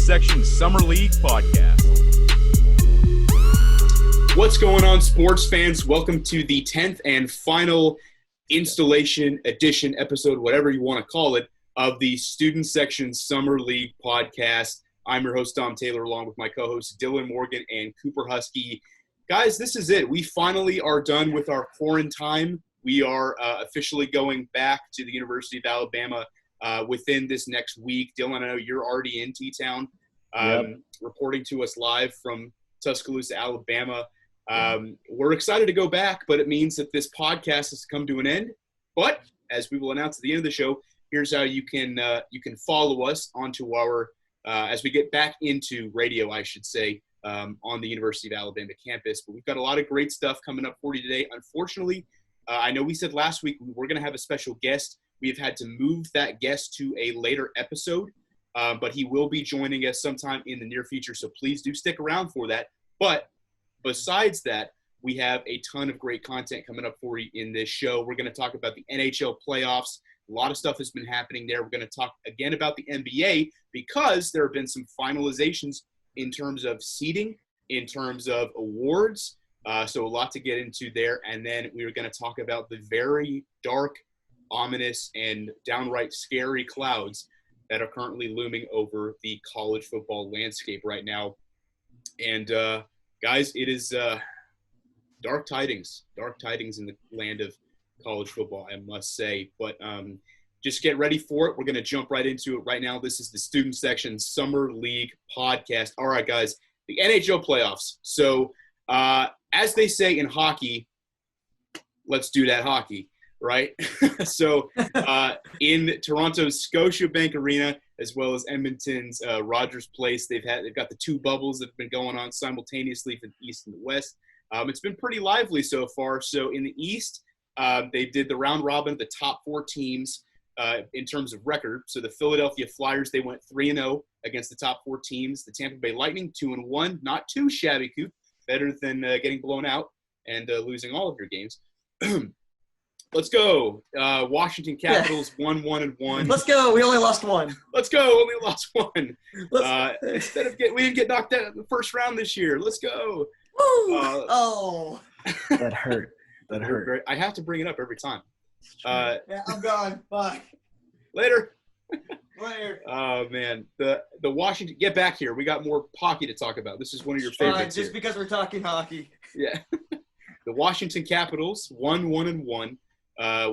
Section Summer League podcast. What's going on, sports fans? Welcome to the 10th and final installation edition episode, whatever you want to call it, of the Student Section Summer League podcast. I'm your host, Dom Taylor, along with my co-hosts Dylan Morgan and Cooper Husky. Guys, this is it. We finally are done with our quarantine. We are officially going back to the University of Alabama within this next week. Dylan, I know you're already in T-Town, reporting to us live from Tuscaloosa, Alabama. We're excited to go back, but it means that this podcast has come to an end. But as we will announce at the end of the show, here's how you can follow us onto our as we get back into radio, I should say, on the University of Alabama campus. But we've got a lot of great stuff coming up for you today. Unfortunately, I know we said last week we were going to have a special guest. We've had to move that guest to a later episode, but he will be joining us sometime in the near future, so please do stick around for that. But besides that, we have a ton of great content coming up for you in this show. We're going to talk about the NHL Playoffs. A lot of stuff has been happening there. We're going to talk again about the NBA because there have been some finalizations in terms of seeding, in terms of awards. So a lot to get into there. And then we are going to talk about the very dark, ominous, and downright scary clouds that are currently looming over the college football landscape right now. And guys, it is dark tidings in the land of college football, I must say. But just get ready for it. We're going to jump right into it right now. This is the Student Section Summer League podcast. All right, guys, the NHL Playoffs. So as they say in hockey, let's do that hockey, right? So in Toronto's Scotiabank Arena, as well as Edmonton's Rogers Place, they've got the two bubbles that have been going on simultaneously for the East and the West. It's been pretty lively so far. So in the East, they did the round robin, the top four teams in terms of record. So the Philadelphia Flyers, they went 3-0 against the top four teams. The Tampa Bay Lightning, 2-1, not too shabby, Coop. Better than getting blown out and losing all of your games. Let's go. Washington Capitals, 1-1-1. Let's go. We only lost one. Let's go. Only lost one. Instead of we didn't get knocked out in the first round this year. Let's go. That hurt. That hurt. I have to bring it up every time. Yeah, I'm gone. Bye. Later. Later. Oh, man. The Washington – get back here. We got more hockey to talk about. This is one of your favorites just because we're talking hockey. Yeah. The Washington Capitals, 1-1-1.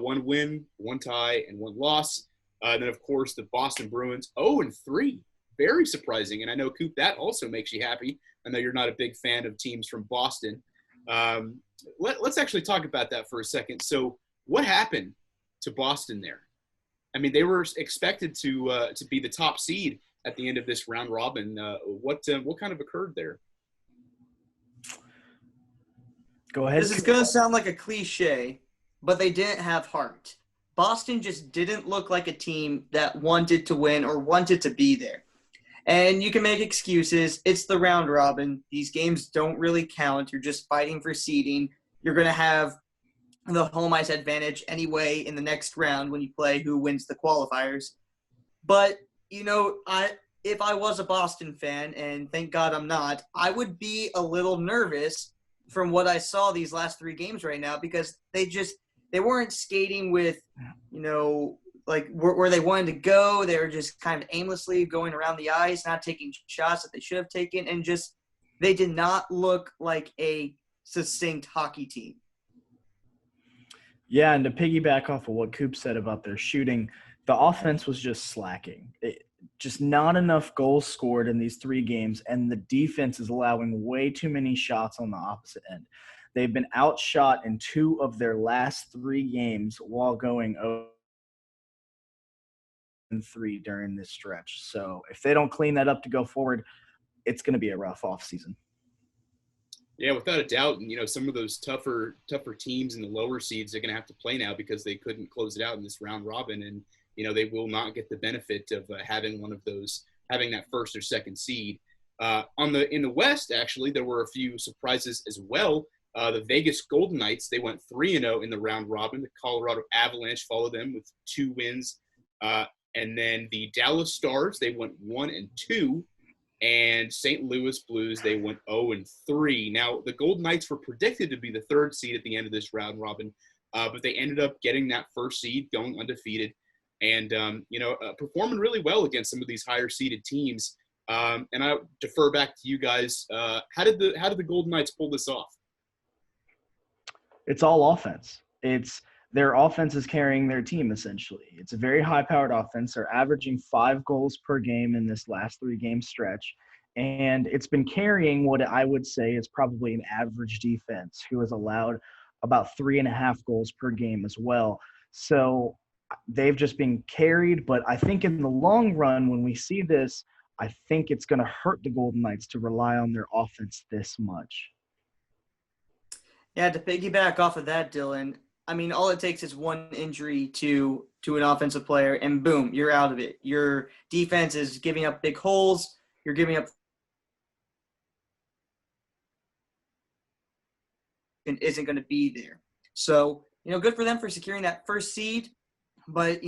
One win, one tie, and one loss. Then, of course, the Boston Bruins, 0-3. Very surprising. And I know, Coop, that also makes you happy. I know you're not a big fan of teams from Boston. Let's actually talk about that for a second. So what happened to Boston there? I mean, they were expected to be the top seed at the end of this round robin. What kind of occurred there? Go ahead. This is going to sound like a cliche, but they didn't have heart. Boston just didn't look like a team that wanted to win or wanted to be there. And you can make excuses. It's the round robin. These games don't really count. You're just fighting for seeding. You're going to have the home ice advantage anyway in the next round when you play who wins the qualifiers. But, if I was a Boston fan, and thank God I'm not, I would be a little nervous from what I saw these last three games right now because they weren't skating with, like where they wanted to go. They were just kind of aimlessly going around the ice, not taking shots that they should have taken, and just they did not look like a succinct hockey team. Yeah, and to piggyback off of what Coop said about their shooting, the offense was just slacking. Just not enough goals scored in these three games, and the defense is allowing way too many shots on the opposite end. They've been outshot in two of their last three games while going 0-3 during this stretch. So if they don't clean that up to go forward, it's going to be a rough offseason. Yeah, without a doubt. And, some of those tougher teams in the lower seeds are going to have to play now because they couldn't close it out in this round robin. And, they will not get the benefit of having one of those, having that first or second seed. In the West, actually, there were a few surprises as well. The Vegas Golden Knights, they went 3-0 in the round robin. The Colorado Avalanche followed them with 2 wins. And then the Dallas Stars, they went 1-2. And St. Louis Blues, they went 0-3. Now, the Golden Knights were predicted to be the third seed at the end of this round robin, but they ended up getting that first seed, going undefeated, and performing really well against some of these higher seeded teams. And I defer back to you guys. How did the Golden Knights pull this off? It's all offense. It's their offense is carrying their team, essentially. It's a very high-powered offense. They're averaging 5 goals per game in this last 3-game stretch. And it's been carrying what I would say is probably an average defense, who has allowed about 3.5 goals per game as well. So they've just been carried. But I think in the long run, when we see this, I think it's going to hurt the Golden Knights to rely on their offense this much. Yeah, to piggyback off of that, Dylan, I mean, all it takes is one injury to an offensive player, and boom, you're out of it. Your defense is giving up big holes. You're giving up and isn't going to be there. So, good for them for securing that first seed. But,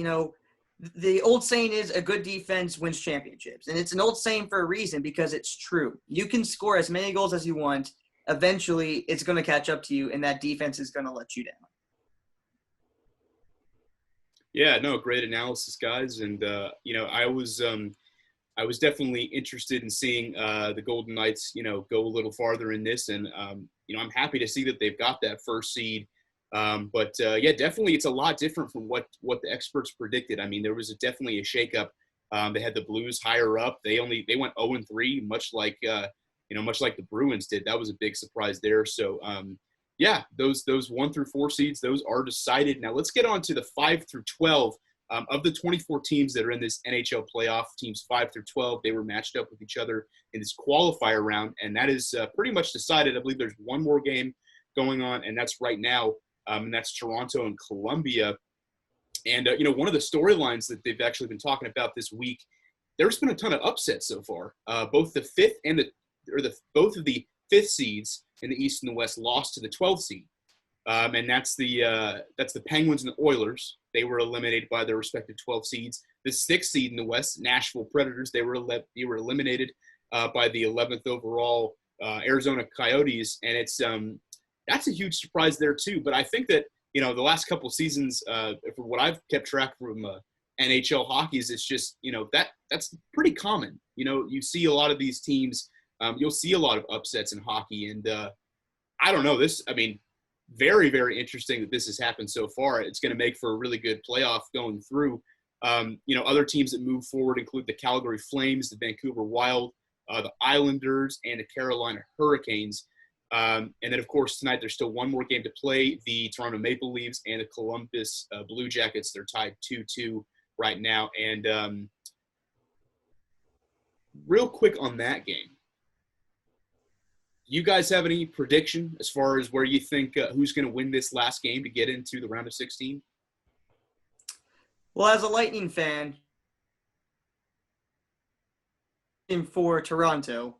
the old saying is a good defense wins championships. And it's an old saying for a reason, because it's true. You can score as many goals as you want. Eventually, it's going to catch up to you, and that defense is going to let you down. Yeah, no, great analysis, guys. And I was definitely interested in seeing the Golden Knights, go a little farther in this, and I'm happy to see that they've got that first seed. But definitely, it's a lot different from what the experts predicted. I mean, there was definitely a shakeup. They had the Blues higher up. They went 0-3, much like the Bruins did. That was a big surprise there. So. Those 1 through 4 seeds, those are decided. Now let's get on to the 5 through 12 of the 24 teams that are in this NHL playoff. Teams 5 through 12, they were matched up with each other in this qualifier round, and that is pretty much decided. I believe there's one more game going on, and that's right now, and that's Toronto and Columbia. And one of the storylines that they've actually been talking about this week, there's been a ton of upsets so far. Both the both of the 5th seeds in the East and the West lost to the 12th seed, and that's the Penguins and the Oilers. They were eliminated by their respective 12 seeds. The 6th seed in the West, Nashville Predators, they were eliminated by the 11th overall Arizona Coyotes, and it's that's a huge surprise there too. But I think that the last couple of seasons, for what I've kept track from NHL hockey, is it's just that's pretty common. You see a lot of these teams. You'll see a lot of upsets in hockey, and I don't know. Very, very interesting that this has happened so far. It's going to make for a really good playoff going through. Other teams that move forward include the Calgary Flames, the Vancouver Wild, the Islanders, and the Carolina Hurricanes. And then, of course, tonight there's still one more game to play. The Toronto Maple Leafs and the Columbus Blue Jackets, they're tied 2-2 right now. And real quick on that game, you guys have any prediction as far as where you think who's going to win this last game to get into the round of 16? Well, as a Lightning fan, for Toronto,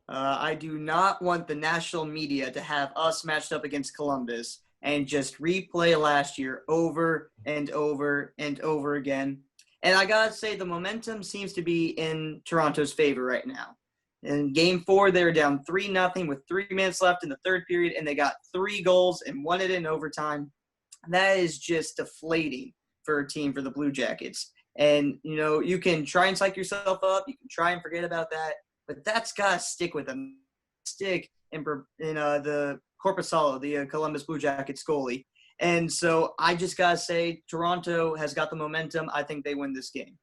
I do not want the national media to have us matched up against Columbus and just replay last year over and over and over again. And I got to say, the momentum seems to be in Toronto's favor right now. In Game 4, they were down 3-0 with 3 minutes left in the third period, and they got 3 goals and won it in overtime. That is just deflating for a team for the Blue Jackets. And, you can try and psych yourself up. You can try and forget about that. But that's got to stick with them. Stick in the Corpusalo, the Columbus Blue Jackets goalie. And so I just got to say, Toronto has got the momentum. I think they win this game.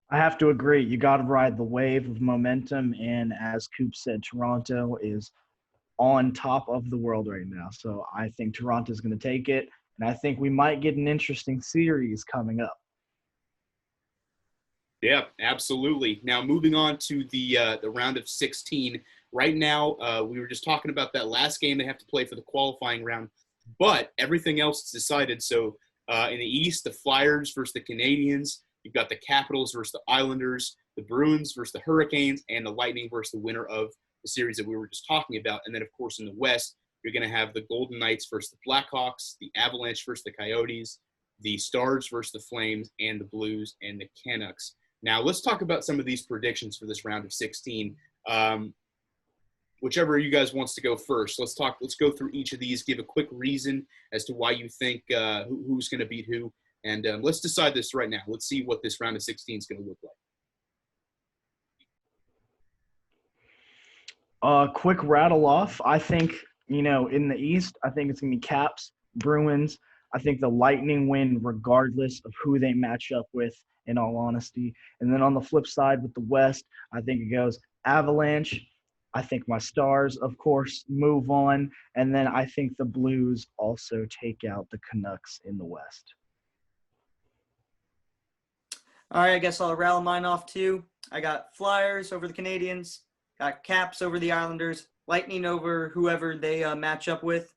I have to agree. You got to ride the wave of momentum, and as Coop said, Toronto is on top of the world right now. So I think Toronto is going to take it, and I think we might get an interesting series coming up. Yeah, absolutely. Now, moving on to the round of 16. Right now, we were just talking about that last game they have to play for the qualifying round, but everything else is decided. So in the East, the Flyers versus the Canadiens. You've got the Capitals versus the Islanders, the Bruins versus the Hurricanes, and the Lightning versus the winner of the series that we were just talking about. And then, of course, in the West, you're going to have the Golden Knights versus the Blackhawks, the Avalanche versus the Coyotes, the Stars versus the Flames, and the Blues and the Canucks. Now, let's talk about some of these predictions for this round of 16. Whichever you guys wants to go first, let's go through each of these, give a quick reason as to why you think who's going to beat who. And let's decide this right now. Let's see what this round of 16 is going to look like. Quick rattle off. I think, in the East, I think it's going to be Caps, Bruins. I think the Lightning win regardless of who they match up with, in all honesty. And then on the flip side with the West, I think it goes Avalanche. I think my Stars, of course, move on. And then I think the Blues also take out the Canucks in the West. All right, I guess I'll rattle mine off too. I got Flyers over the Canadians, got Caps over the Islanders, Lightning over whoever they match up with.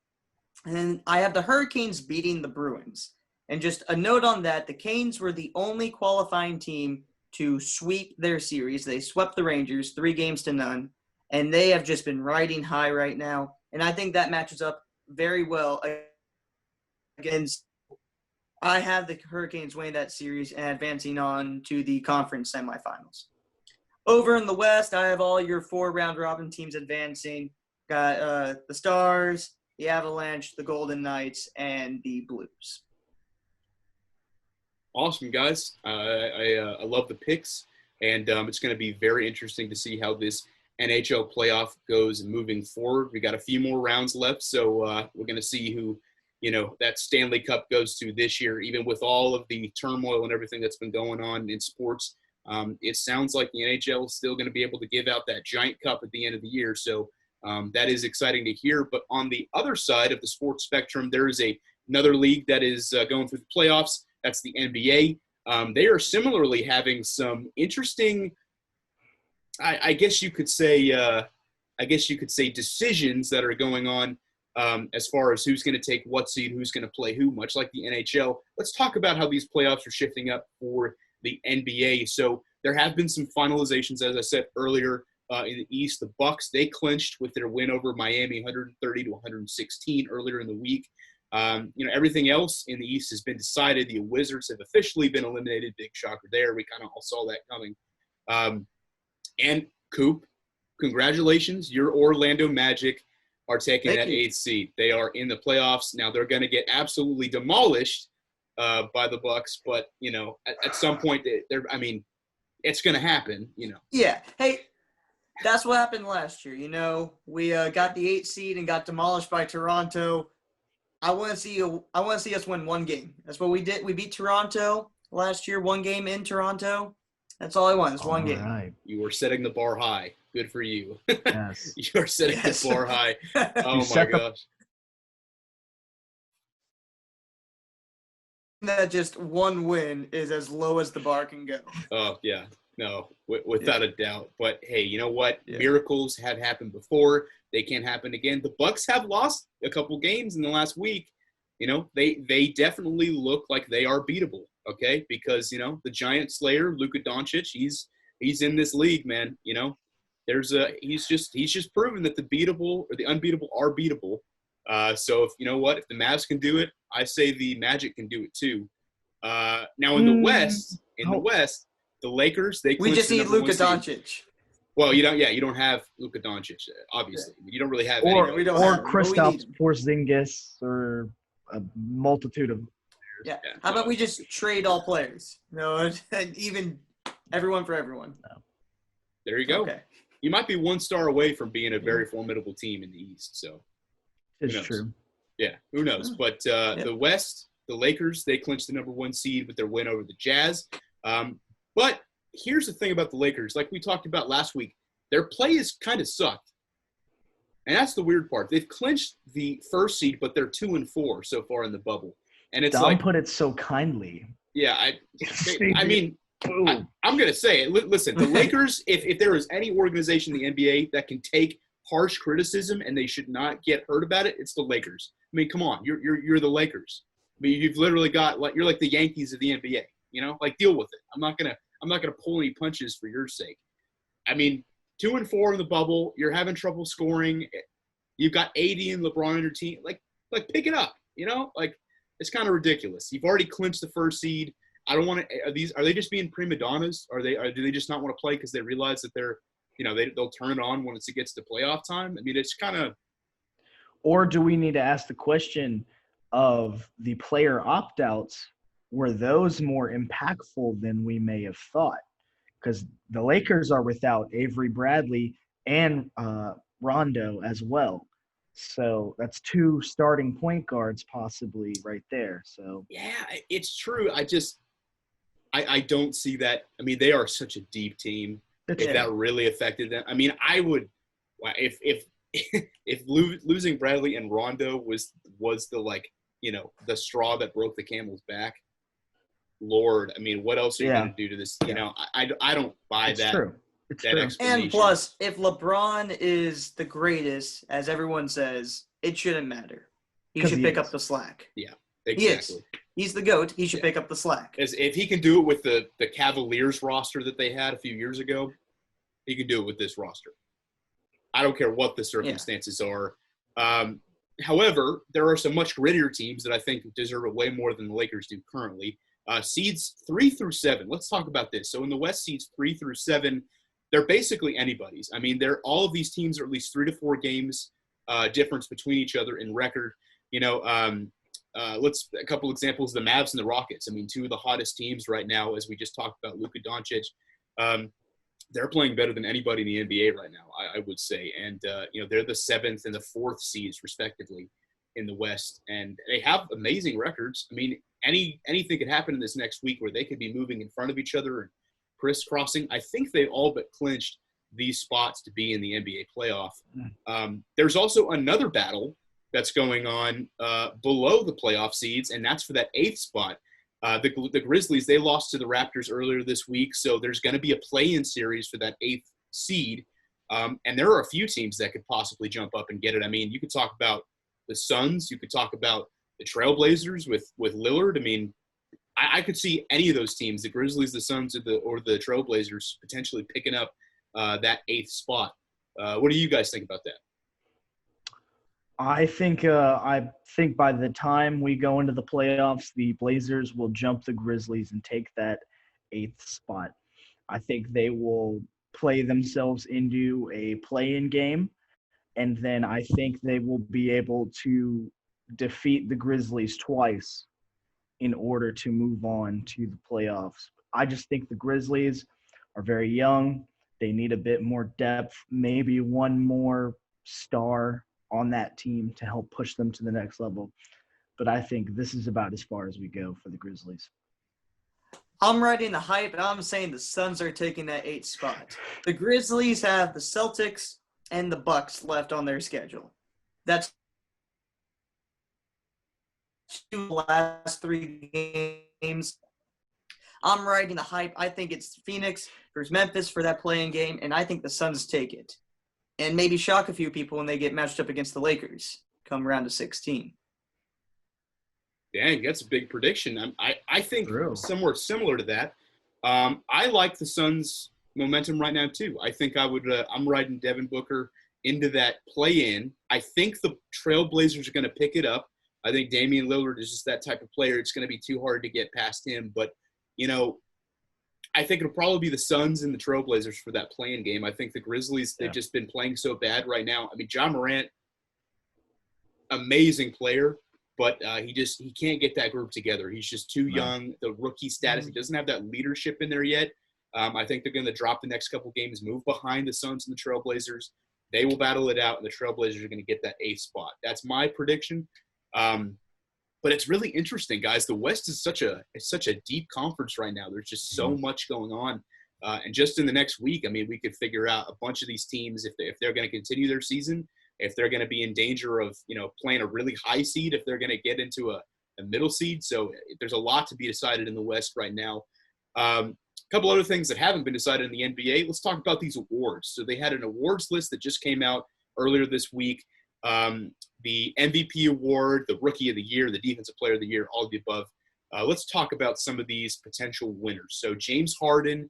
And I have the Hurricanes beating the Bruins. And just a note on that, the Canes were the only qualifying team to sweep their series. They swept the Rangers 3-0. And they have just been riding high right now. And I think that matches up very well against – I have the Hurricanes winning that series and advancing on to the conference semifinals. Over in the West, I have all your 4 round-robin teams advancing. Got the Stars, the Avalanche, the Golden Knights, and the Blues. Awesome, guys. I love the picks, and it's going to be very interesting to see how this NHL playoff goes moving forward. We got a few more rounds left, so we're going to see who, that Stanley Cup goes to this year, even with all of the turmoil and everything that's been going on in sports. It sounds like the NHL is still going to be able to give out that giant cup at the end of the year, so that is exciting to hear. But on the other side of the sports spectrum, there is another league that is going through the playoffs. That's the NBA. They are similarly having some interesting, I guess you could say decisions that are going on as far as who's going to take what seed, who's going to play who, much like the NHL. Let's talk about how these playoffs are shifting up for the NBA. So there have been some finalizations, as I said earlier, in the East. The Bucks, they clinched with their win over Miami, 130-116 earlier in the week. Everything else in the East has been decided. The Wizards have officially been eliminated. Big shocker there. We kind of all saw that coming. And Coop, congratulations. Your Orlando Magic are taking that 8th seed. They are in the playoffs. Now they're going to get absolutely demolished by the Bucks, but at some point it's going to happen, Yeah. Hey, that's what happened last year. We got the 8th seed and got demolished by Toronto. I want to see us win one game. That's what we did. We beat Toronto last year, one game in Toronto. That's all I want is one game. Right. You were setting the bar high. Good for you. Yes. You are setting the bar high. Oh, my gosh. That just one win is as low as the bar can go. Oh, yeah. No, without a doubt. But, hey, you know what? Yeah. Miracles have happened before. They can happen again. The Bucks have lost a couple games in the last week. They definitely look like they are beatable, okay? Because, the Giant Slayer, Luka Doncic, he's in this league, man. He's just proven that the beatable or the unbeatable are beatable. So if the Mavs can do it, I say the Magic can do it too. Now in the West, the Lakers, We just need Luka Doncic. Well, you don't have Luka Doncic, obviously. Yeah. You don't really have or anybody. Kristaps Porzingis or a multitude of players. Yeah. How about we just trade all players? And even everyone for everyone. No. There you go. Okay. You might be one star away from being a very formidable team in the East. So It's true. Yeah, who knows? But the West, the Lakers, they clinched the number 1 seed with their win over the Jazz. But here's the thing about the Lakers. Like we talked about last week, their play has kind of sucked. And that's the weird part. They've clinched the 1st seed, but they're 2-4 so far in the bubble. And it's Dom put it so kindly. Yeah, I'm going to say it. Listen, the Lakers, if there is any organization in the NBA that can take harsh criticism and they should not get hurt about it, it's the Lakers. I mean, come on, you're the Lakers. I mean, you've literally got you're like the Yankees of the NBA. Deal with it. I'm not gonna pull any punches for your sake. I mean, 2-4 in the bubble. You're having trouble scoring. You've got AD and LeBron on your team. Like pick it up. It's kind of ridiculous. You've already clinched the 1st seed. I don't want to. Are they just being prima donnas? Do they just not want to play because they realize that they'll turn it on once it gets to playoff time? I mean, it's kind of. Or do we need to ask the question of the player opt-outs? Were those more impactful than we may have thought? Because the Lakers are without Avery Bradley and Rondo as well. So that's 2 starting point guards possibly right there. So yeah, it's true. I don't see that. I mean, they are such a deep team. If that really affected them, I mean, I would if losing Bradley and Rondo was the the straw that broke the camel's back. Lord, I mean, what else are you going to do to this? You know, I don't buy it's that. True. It's that true. explanation. And plus, if LeBron is the greatest, as everyone says, it shouldn't matter. He should pick up the slack. Yeah, exactly. He is. He's the GOAT. He should pick up the slack. If he can do it with the Cavaliers roster that they had a few years ago, he can do it with this roster. I don't care what the circumstances are. However, there are some much grittier teams that I think deserve it way more than the Lakers do currently. Seeds 3 through 7. Let's talk about this. So in the West, seeds 3 through 7, they're basically anybody's. I mean, all of these teams are at least 3 to 4 games difference between each other in record. You know, a couple examples: the Mavs and the Rockets. I mean, 2 of the hottest teams right now, as we just talked about, Luka Doncic. They're playing better than anybody in the NBA right now, I would say. And they're the 7th and the 4th seeds respectively in the West, and they have amazing records. I mean, anything could happen in this next week where they could be moving in front of each other and crisscrossing. I think they all but clinched these spots to be in the NBA playoff. There's also another battle that's going on below the playoff seeds, and that's for that 8th spot. The Grizzlies, they lost to the Raptors earlier this week, so there's going to be a play-in series for that 8th seed. And there are a few teams that could possibly jump up and get it. I mean, you could talk about the Suns. You could talk about the Trailblazers with Lillard. I mean, I could see any of those teams, the Grizzlies, the Suns, or the Trailblazers, potentially picking up that 8th spot. What do you guys think about that? I think by the time we go into the playoffs, the Blazers will jump the Grizzlies and take that 8th spot. I think they will play themselves into a play-in game, and then I think they will be able to defeat the Grizzlies twice in order to move on to the playoffs. I just think the Grizzlies are very young. They need a bit more depth, maybe one more star on that team to help push them to the next level. But I think this is about as far as we go for the Grizzlies. I'm riding the hype, and I'm saying the Suns are taking that 8th spot. The Grizzlies have the Celtics and the Bucks left on their schedule. That's the last 3 games. I'm riding the hype. I think it's Phoenix versus Memphis for that play-in game, and I think the Suns take it. And maybe shock a few people when they get matched up against the Lakers come round to 16. Dang, that's a big prediction. I think somewhere similar to that. I like the Suns' momentum right now too. I think I'm riding Devin Booker into that play-in. I think the Trailblazers are going to pick it up. I think Damian Lillard is just that type of player. It's going to be too hard to get past him. But, I think it'll probably be the Suns and the Trailblazers for that play-in game. I think the Grizzlies, they've just been playing so bad right now. I mean, Ja Morant, amazing player, but he can't get that group together. He's just too young. The rookie status, he doesn't have that leadership in there yet. I think they're going to drop the next couple games, move behind the Suns and the Trailblazers. They will battle it out, and the Trailblazers are going to get that 8th spot. That's my prediction. But it's really interesting, guys. The West is such a deep conference right now. There's just so much going on. And just in the next week, I mean, we could figure out a bunch of these teams if they're going to continue their season, if they're going to be in danger of, playing a really high seed, if they're going to get into a middle seed. So there's a lot to be decided in the West right now. A couple other things that haven't been decided in the NBA. Let's talk about these awards. So they had an awards list that just came out earlier this week. The MVP award, the Rookie of the Year, the Defensive Player of the Year, all of the above. Let's talk about some of these potential winners. So James Harden,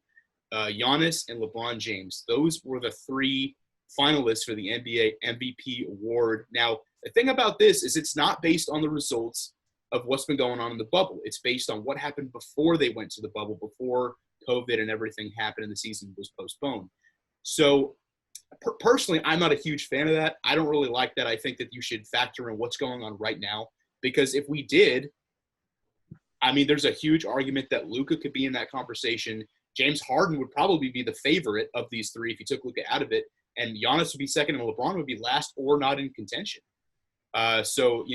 Giannis, and LeBron James. Those were the 3 finalists for the NBA MVP award. Now, the thing about this is it's not based on the results of what's been going on in the bubble. It's based on what happened before they went to the bubble, before COVID and everything happened and the season was postponed. So personally, I'm not a huge fan of that. I don't really like that. I think that you should factor in what's going on right now, because if we did, I mean, there's a huge argument that Luka could be in that conversation. James Harden would probably be the favorite of these three if you took Luka out of it, and Giannis would be second, and LeBron would be last or not in contention. So,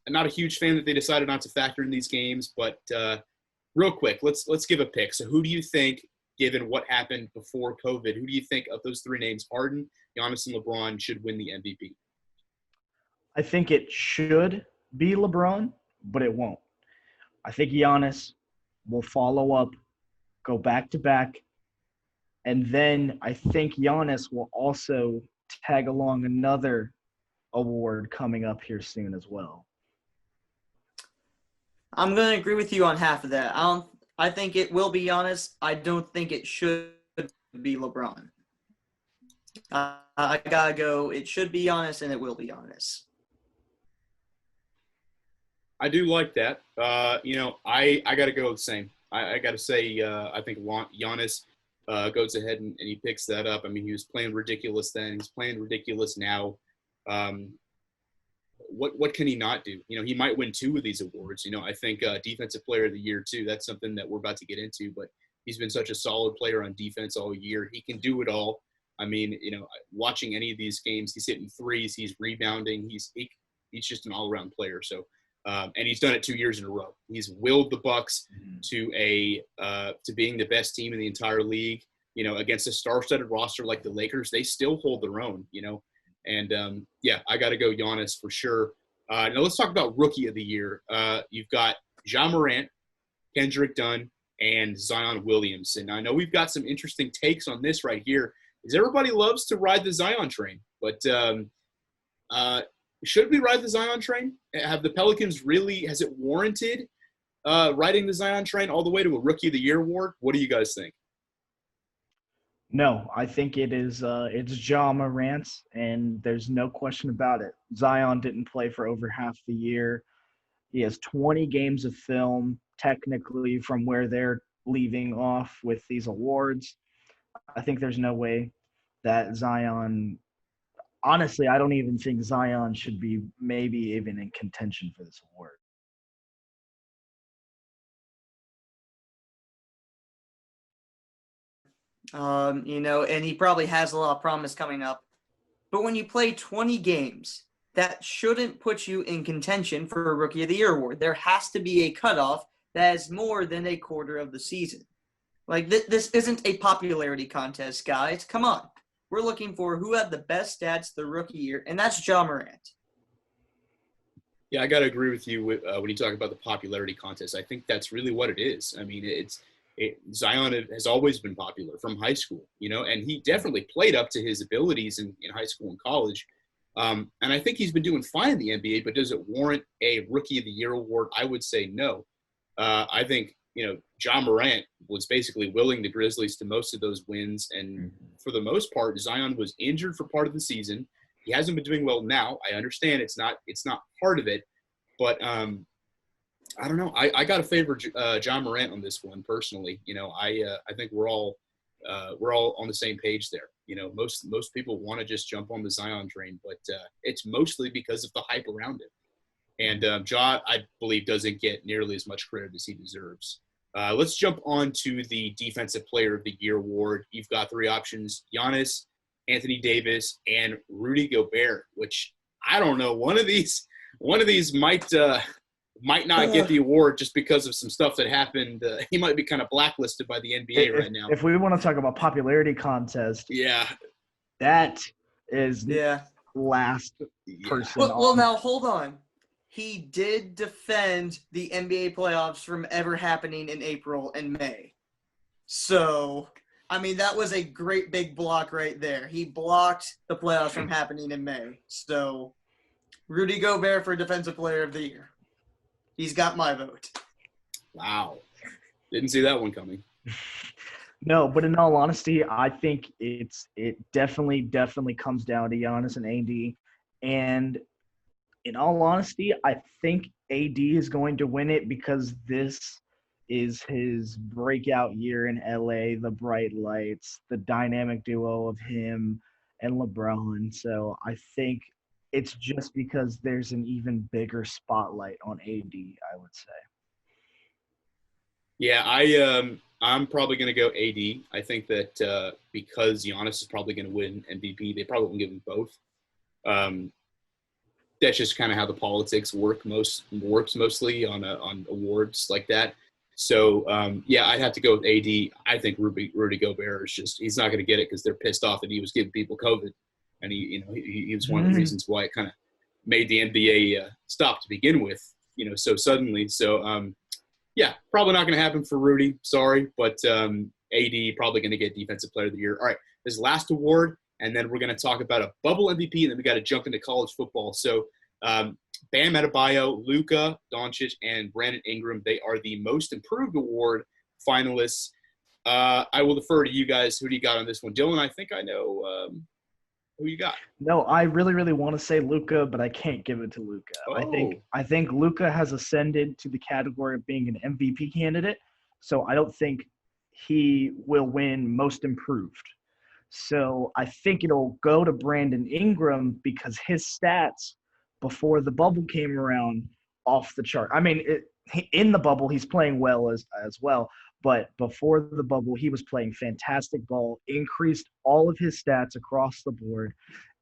I'm not a huge fan that they decided not to factor in these games, but real quick, let's give a pick. So who do you think, given what happened before COVID, who do you think of those three names, Harden, Giannis, and LeBron, should win the MVP? I think it should be LeBron, but it won't. I think Giannis will follow up, go back-to-back, and then I think Giannis will also tag along another award coming up here soon as well. I'm going to agree with you on half of that. I think it will be Giannis. I don't think it should be LeBron. I got to go. It should be Giannis, and it will be Giannis. I do like that. I got to go the same. I got to say, I think Giannis goes ahead and he picks that up. I mean, he was playing ridiculous then. He's playing ridiculous now. What can he not do? He might win two of these awards. I think Defensive Player of the Year too. That's something that we're about to get into. But he's been such a solid player on defense all year. He can do it all. I mean, watching any of these games, he's hitting threes, he's rebounding, he's just an all-around player. So, and he's done it 2 years in a row. He's willed the Bucks to being the best team in the entire league. Against a star-studded roster like the Lakers, they still hold their own. And I got to go Giannis for sure. Now let's talk about Rookie of the Year. You've got Ja Morant, Kendrick Dunn, and Zion Williamson. Now, I know we've got some interesting takes on this right here, because everybody loves to ride the Zion train. But should we ride the Zion train? Have the Pelicans has it warranted riding the Zion train all the way to a Rookie of the Year award? What do you guys think? No, I think it's Ja Morant, and there's no question about it. Zion didn't play for over half the year. He has 20 games of film, technically, from where they're leaving off with these awards. I think there's no way that Zion – honestly, I don't even think Zion should be maybe even in contention for this award. And he probably has a lot of promise coming up. But when you play 20 games, that shouldn't put you in contention for a Rookie of the Year award. There has to be a cutoff that is more than a quarter of the season. Like, this isn't a popularity contest, guys. Come on. We're looking for who had the best stats the rookie year, and that's Ja Morant. Yeah, I got to agree with you when you talk about the popularity contest. I think that's really what it is. I mean, Zion has always been popular from high school, and he definitely played up to his abilities in high school and college. And I think he's been doing fine in the NBA, but does it warrant a Rookie of the Year award? I would say no. I think, Ja Morant was basically willing the Grizzlies to most of those wins. And for the most part, Zion was injured for part of the season. He hasn't been doing well now. I understand it's not part of it, but I don't know. I got to favor Ja Morant on this one personally. I think we're all on the same page there. Most people want to just jump on the Zion train, but it's mostly because of the hype around it. And Ja, I believe, doesn't get nearly as much credit as he deserves. Let's jump on to the Defensive Player of the Year award. You've got three options: Giannis, Anthony Davis, and Rudy Gobert. Which I don't know. One of these might not get the award just because of some stuff that happened. He might be kind of blacklisted by the NBA right now. If we want to talk about popularity contest, that is last person. Well, now hold on. He did defend the NBA playoffs from ever happening in April and May. So, I mean, that was a great big block right there. He blocked the playoffs from happening in May. So, Rudy Gobert for Defensive Player of the Year. He's got my vote. Wow. Didn't see that one coming. No, but in all honesty, I think it definitely comes down to Giannis and AD. And in all honesty, I think AD is going to win it because this is his breakout year in LA, the bright lights, the dynamic duo of him and LeBron. So I think it's just because there's an even bigger spotlight on AD, I would say. Yeah, I'm probably going to go AD. I think that because Giannis is probably going to win MVP, they probably won't give him both. That's just kind of how the politics works mostly on awards like that. So yeah, I'd have to go with AD. I think Rudy Gobert is he's not going to get it because they're pissed off that he was giving people COVID, and he was one of the reasons why it kind of made the NBA stop to begin with, so suddenly. So yeah, probably not going to happen for Rudy. Sorry, but AD probably going to get Defensive Player of the Year. All right, this last award, and then we're going to talk about a bubble MVP, and then we got to jump into college football. So Bam Adebayo, Luka Doncic, and Brandon Ingram, they are the Most Improved Award finalists. I will defer to you guys. Who do you got on this one? Dylan, I think I know who you got. No, I really, really want to say Luka, but I can't give it to Luka. Oh. I think Luka has ascended to the category of being an MVP candidate, so I don't think he will win Most Improved. So I think it'll go to Brandon Ingram because his stats before the bubble came around off the chart. I mean, in the bubble, he's playing well as well. But before the bubble, he was playing fantastic ball, increased all of his stats across the board,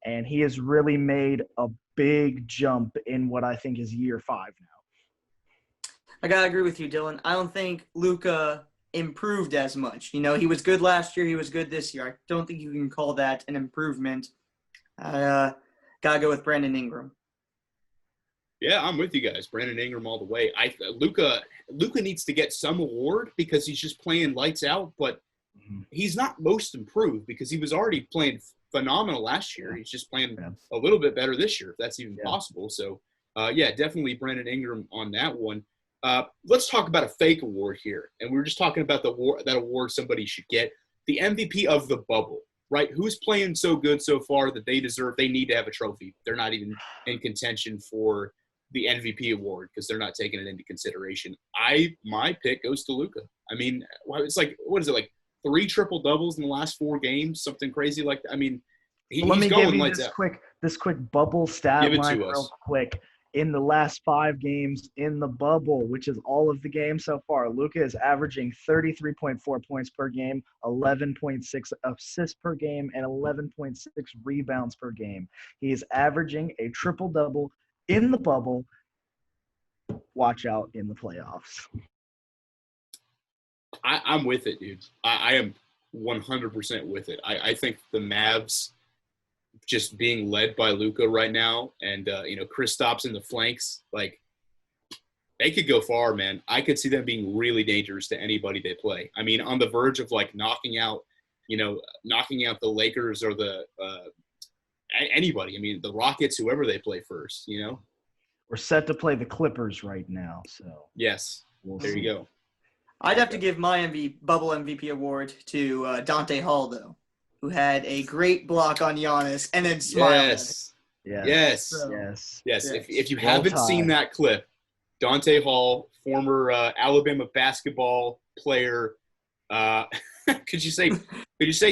and he has really made a big jump in what I think is year 5 now. I got to agree with you, Dylan. I don't think Luka improved as much. He was good last year. He was good this year. I don't think you can call that an improvement. Got to go with Brandon Ingram. Yeah, I'm with you guys. Brandon Ingram all the way. Luka needs to get some award because he's just playing lights out, but he's not Most Improved because he was already playing phenomenal last year. He's just playing a little bit better this year, if that's even possible. So, yeah, definitely Brandon Ingram on that one. Let's talk about a fake award here, and we were just talking about that award somebody should get, the MVP of the bubble. Right? Who's playing so good so far that they need to have a trophy? They're not even in contention for the MVP award because they're not taking it into consideration. My pick goes to Luka. I mean, it's like, what is it, like 3 triple doubles in the last 4 games, something crazy like that. I mean, he's going lights out. This quick bubble stat line real quick. In the last 5 games in the bubble, which is all of the games so far, Luka is averaging 33.4 points per game, 11.6 assists per game, and 11.6 rebounds per game. He is averaging a triple-double in the bubble. Watch out in the playoffs. I'm with it, dude. I am 100% with it. I think the Mavs just being led by Luka right now and, Kristaps in the flanks, like, they could go far, man. I could see them being really dangerous to anybody they play. I mean, on the verge of, like, knocking out the Lakers or the anybody. I mean, the Rockets, whoever they play first, We're set to play the Clippers right now, so. Yes. There you go. I'd have to give my bubble MVP award to Dante Hall, though, who had a great block on Giannis and then smiled. Yes. If you haven't seen that clip, Dante Hall, former Alabama basketball player, could you say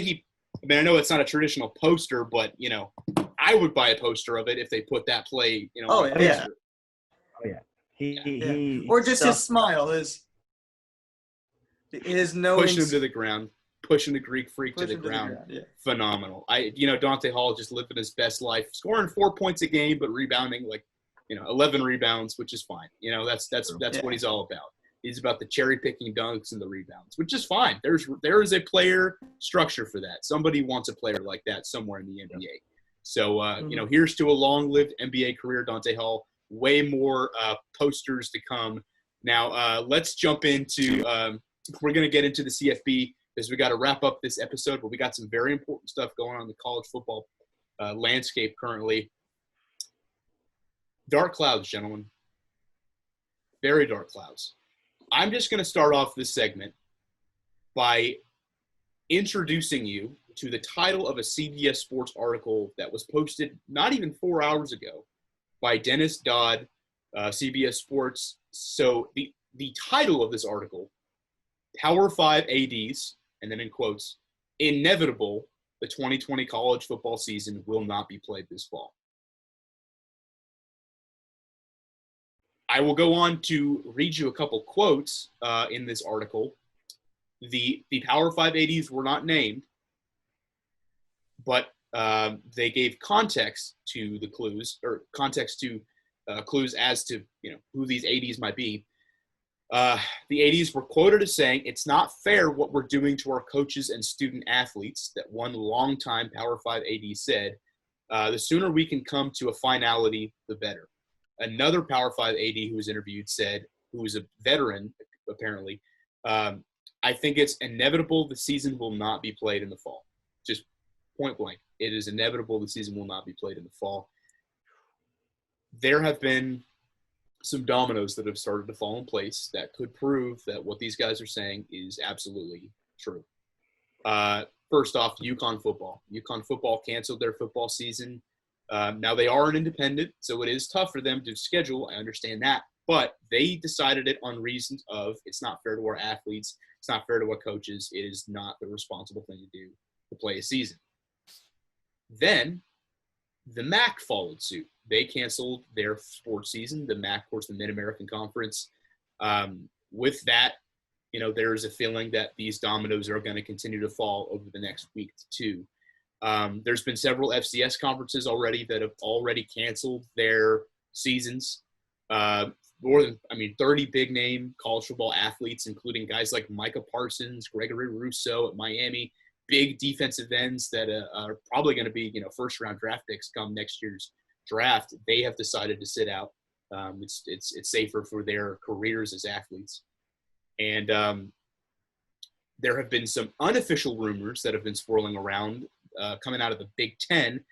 he? I mean, I know it's not a traditional poster, but I would buy a poster of it if they put that play. Oh yeah. Or just his smile is no pushing him to the ground. Pushing the Greek freak to the ground. Phenomenal. Dante Hall just living his best life, scoring 4 points a game, but rebounding 11 rebounds, which is fine. That's what he's all about. He's about the cherry picking dunks and the rebounds, which is fine. There is a player structure for that. Somebody wants a player like that somewhere in the NBA. So here's to a long-lived NBA career, Dante Hall. Way more posters to come. Now let's jump into. We're going to get into the CFB. Because we got to wrap up this episode, but we got some very important stuff going on in the college football landscape currently. Dark clouds, gentlemen. Very dark clouds. I'm just going to start off this segment by introducing you to the title of a CBS Sports article that was posted not even 4 hours ago. by Dennis Dodd, CBS Sports. So the title of this article, Power 5 ADs, and then in quotes, inevitable, the 2020 college football season will not be played this fall. I will go on to read you a couple quotes in this article. The Power 5 ADs were not named, but they gave context to the clues, or context to clues as to who these ADs might be. The ADs were quoted as saying, "It's not fair what we're doing to our coaches and student athletes," that one longtime Power 5 AD said. "The sooner we can come to a finality, the better." Another Power 5 AD who was interviewed said, who was a veteran apparently, "I think it's inevitable the season will not be played in the fall." Just point blank. It is inevitable the season will not be played in the fall. There have been some dominoes that have started to fall in place that could prove that what these guys are saying is absolutely true. First off, UConn football. UConn football canceled their football season. Now they are an independent, so it is tough for them to schedule. I understand that. But they decided it on reasons of it's not fair to our athletes. It's not fair to our coaches. It is not the responsible thing to do to play a season. Then the MAC followed suit. They canceled their sports season. The MAC, of course, the Mid-American Conference. With that, there's a feeling that these dominoes are going to continue to fall over the next week to two. There's been several FCS conferences already that have already canceled their seasons. More than 30 big-name college football athletes, including guys like Micah Parsons, Gregory Rousseau at Miami, big defensive ends that are probably going to be, first-round draft picks come next year's draft. They have decided to sit out. It's safer for their careers as athletes. And there have been some unofficial rumors that have been swirling around coming out of the Big Ten.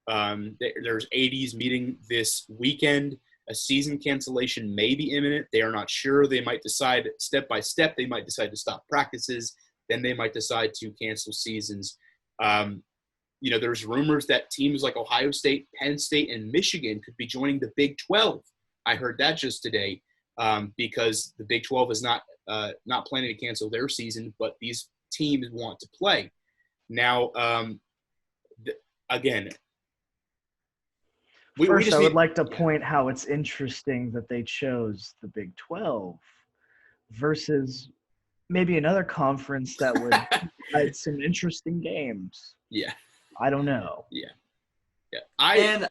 There's ADs meeting this weekend. A season cancellation may be imminent. They are not sure. They might decide step by step. They might decide to stop practices. Then they might decide to cancel seasons. There's rumors that teams like Ohio State, Penn State, and Michigan could be joining the Big 12. I heard that just today because the Big 12 is not planning to cancel their season, but these teams want to play. Now, again, First, I would like to point how it's interesting that they chose the Big 12 versus maybe another conference that would have some interesting games. Yeah. I don't know. Yeah. I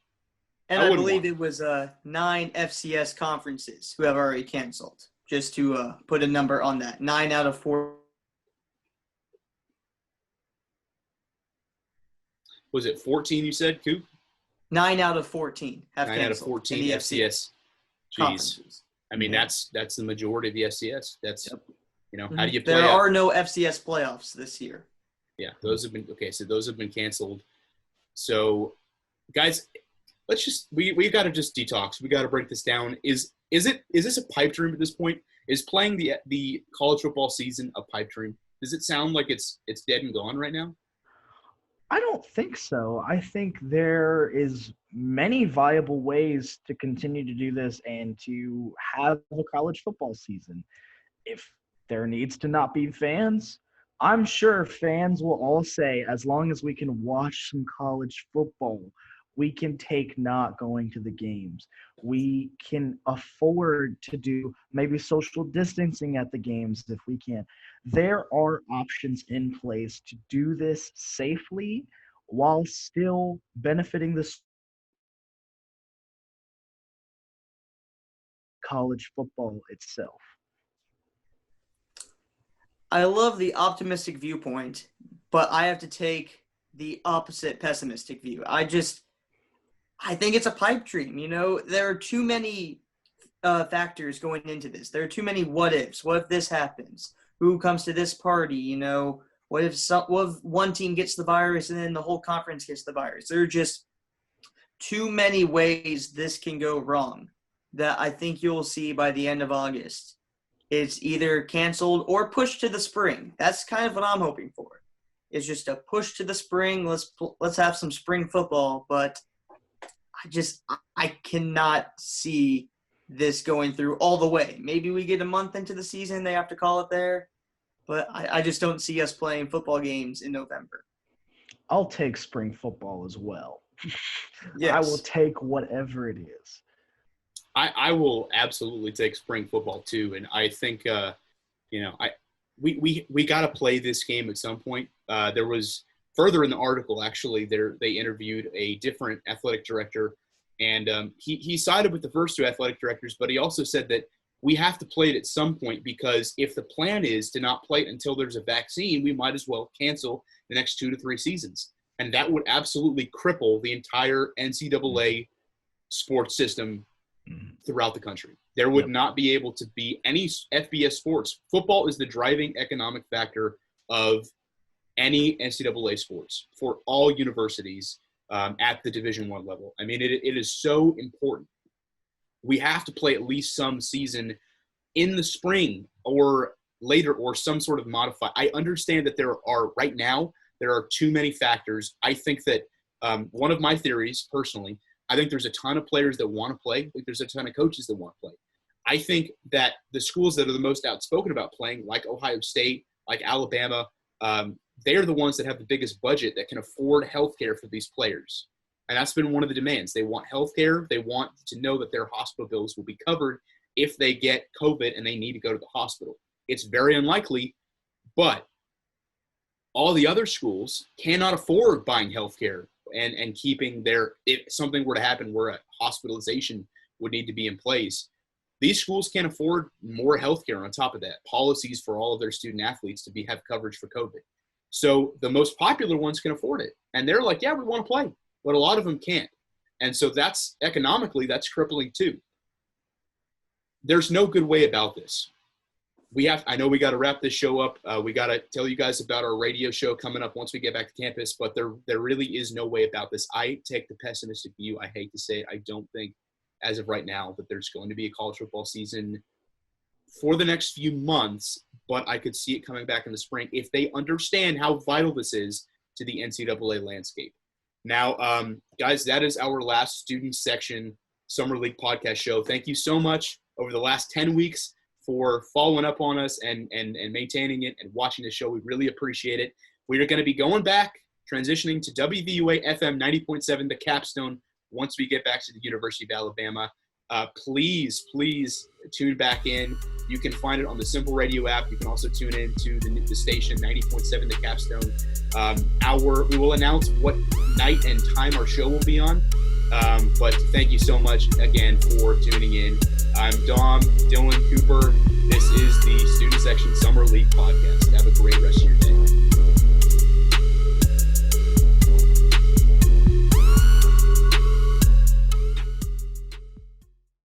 believe it was 9 FCS conferences who have already canceled. Just to put a number on that, 9 out of 4. Was it 14 you said, Coop? 9 out of 14 have 9 out of 14 FCS. Jeez. That's the majority of the FCS. That's, how do you play? There are no FCS playoffs this year. Yeah, those have been – okay, so those have been canceled. So, guys, we got to just detox. We got to break this down. Is this a pipe dream at this point? Is playing the college football season a pipe dream? Does it sound like it's dead and gone right now? I don't think so. I think there is many viable ways to continue to do this and to have a college football season. If there needs to not be fans, I'm sure fans will all say, as long as we can watch some college football, we can take not going to the games. We can afford to do maybe social distancing at the games if we can. There are options in place to do this safely while still benefiting the college football itself. I love the optimistic viewpoint, but I have to take the opposite pessimistic view. I think it's a pipe dream. There are too many factors going into this. There are too many what ifs. What if this happens? Who comes to this party? What if one team gets the virus and then the whole conference gets the virus? There are just too many ways this can go wrong that I think you'll see by the end of August. It's either canceled or pushed to the spring. That's kind of what I'm hoping for. It's just a push to the spring. Let's have some spring football, but I cannot see this going through all the way. Maybe we get a month into the season, they have to call it there. But I just don't see us playing football games in November. I'll take spring football as well. Yes. I will take whatever it is. I will absolutely take spring football too, and I think we got to play this game at some point. There was further in the article actually they interviewed a different athletic director, and he sided with the first two athletic directors, but he also said that we have to play it at some point because if the plan is to not play it until there's a vaccine, we might as well cancel the next 2 to 3 seasons, and that would absolutely cripple the entire NCAA sports system throughout the country. There would not be able to be any FBS sports. Football is the driving economic factor of any NCAA sports for all universities at the Division I level. I mean, it is so important. We have to play at least some season in the spring or later or some sort of modify. I understand that there are too many factors. I think that one of my theories personally, I think there's a ton of players that want to play. I think there's a ton of coaches that want to play. I think that the schools that are the most outspoken about playing, like Ohio State, like Alabama, they're the ones that have the biggest budget that can afford healthcare for these players. And that's been one of the demands. They want healthcare. They want to know that their hospital bills will be covered if they get COVID and they need to go to the hospital. It's very unlikely, but all the other schools cannot afford buying healthcare and keeping if something were to happen where a hospitalization would need to be in place. These schools can't afford more healthcare on top of that, policies for all of their student athletes to have coverage for COVID. So the most popular ones can afford it. And they're like, yeah, we want to play. But a lot of them can't. And so that's economically, that's crippling too. There's no good way about this. I know we got to wrap this show up. We got to tell you guys about our radio show coming up once we get back to campus, but there really is no way about this. I take the pessimistic view. I hate to say it. I don't think as of right now that there's going to be a college football season for the next few months, but I could see it coming back in the spring if they understand how vital this is to the NCAA landscape. Now, guys, that is our last student section Summer League podcast show. Thank you so much over the last 10 weeks for following up on us and maintaining it and watching the show. We really appreciate it. We are going to be going back, transitioning to WVUA FM 90.7, the capstone, once we get back to the University of Alabama. Please tune back in. You can find it on the Simple Radio app. You can also tune in to the station 90.7 The Capstone. We will announce what night and time our show will be on. But thank you so much again for tuning in. I'm Dom, Dylan Cooper. This is the Student Section Summer League podcast. Have a great rest of your day.